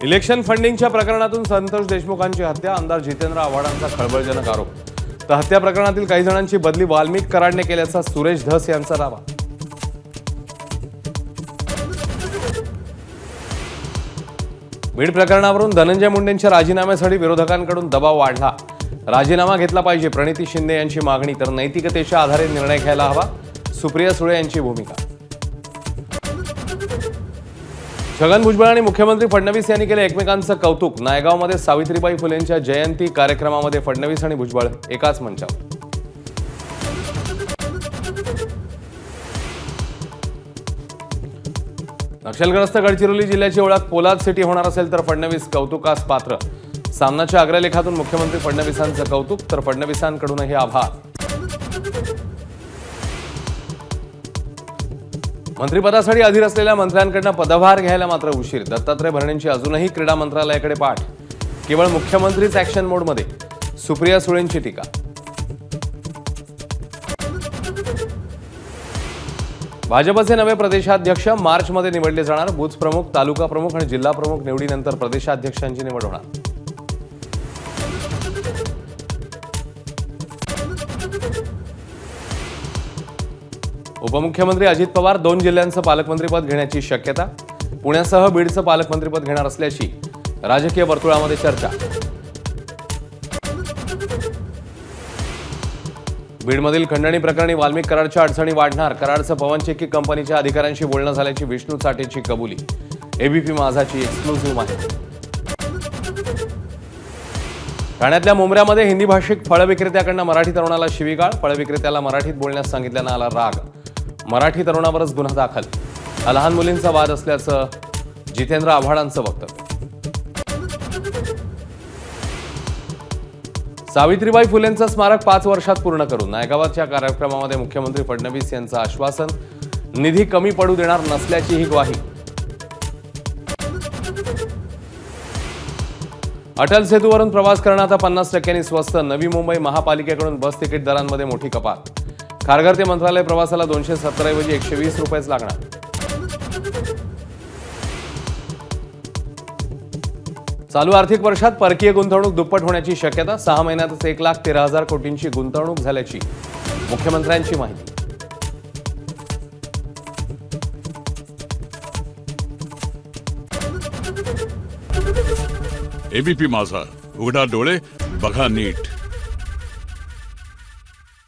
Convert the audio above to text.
Election फंडिंगच्या प्रकरणातून संतोष देशमुखांची हत्या, आमदार जितेंद्र आव्हाडांचा खळबळजनक आरोप। तर हत्या प्रकरणातील काही जणांची बदली वाल्मिक कराडने केल्याचा सुरेश धस यांचा दावा। बीड प्रकरणावरून धनंजय मुंडेंच्या राजीनाम्यासाठी विरोधकांकडून दबाव वाढला। राजीनामा घेतला पाहिजे प्रणिती शिंदे यांची मागणी, तर नैतिकतेच्या आधारे निर्णय घ्यायला हवा सुप्रिया सुळे यांची भूमिका। छगन भुजबळ आणि मुख्यमंत्री फडणवीस यांनी केले एकमेकांचं कौतुक। नायगावमध्ये सावित्रीबाई फुलेंच्या जयंती कार्यक्रमामध्ये फडणवीस आणि भुजबळ एकाच मंचावर। नक्षलग्रस्त गडचिरोली जिल्ह्याची ओळख पोलाद सिटी होणार असेल तर फडणवीस कौतुकास पात्र। सामनाच्या अग्रलेखातून मुख्यमंत्री फडणवीसांचं कौतुक, तर फडणवीसांकडूनही आभार। मंत्रिपदासाठी अधीर असलेल्या मंत्र्यांकडून पदभार घ्यायला मात्र उशीर। दत्तात्रय भरणेंची अजूनही क्रीडा मंत्रालयाकडे पाठ, केवळ मुख्यमंत्रीच ऍक्शन मोडमध्ये, सुप्रिया सुळेंची टीका। भाजपचे नवे प्रदेशाध्यक्ष मार्चमध्ये निवडले जाणार। बूथ प्रमुख, तालुका प्रमुख आणि जिल्हा प्रमुख निवडीनंतर प्रदेशाध्यक्षांची निवड होणार। उपमुख्यमंत्री अजित पवार 2 जिल्ह्यांचं पालकमंत्रीपद घेण्याची शक्यता। पुण्यासह बीडचं पालकमंत्रीपद घेणार असल्याची राजकीय वर्तुळामध्ये चर्चा। बीडमधील खंडणी प्रकरणी वाल्मिक कराडच्या अडचणी वाढणार। कराडचं पवनचक्की कंपनीच्या अधिकाऱ्यांशी बोलणं झाल्याची विष्णू चाटेची कबुली। एबीपी माझाची एक्सक्लुझिव्ह माहिती। ठाण्यातल्या मुंब्र्यामध्ये हिंदी भाषिक फळ विक्रेत्याकडनं मराठी तरुणाला शिवीगाळ। फळ विक्रेत्याला मराठीत बोलण्यास सांगितल्यानं आला राग। मराठी तरुणावरच गुन्हा दाखल। लहान मुलींचा वाद असल्याचं जितेंद्र आव्हाडांचं वक्तव्य। सावित्रीबाई फुलेंचं स्मारक 5 वर्षात पूर्ण करू। नायगावाच्या कार्यक्रमामध्ये मुख्यमंत्री फडणवीस यांचं आश्वासन। निधी कमी पडू देणार नसल्याची ही ग्वाही। अटल सेतूवरून प्रवास करणं आता 50% स्वस्त। नवी मुंबई महापालिकेकडून बस तिकीट दरांमध्ये मोठी कपात। खारघर ते मंत्रालय प्रवासाला 270 ऐवजी 120 रुपयेच लागणार। चालू आर्थिक वर्षात परकीय गुंतवणूक दुप्पट होण्याची शक्यता। 6 महिन्यातच 1,13,000 कोटींची गुंतवणूक झाल्याची मुख्यमंत्र्यांची माहिती। एबीपी माझा, उघडा डोळे बघा नीट।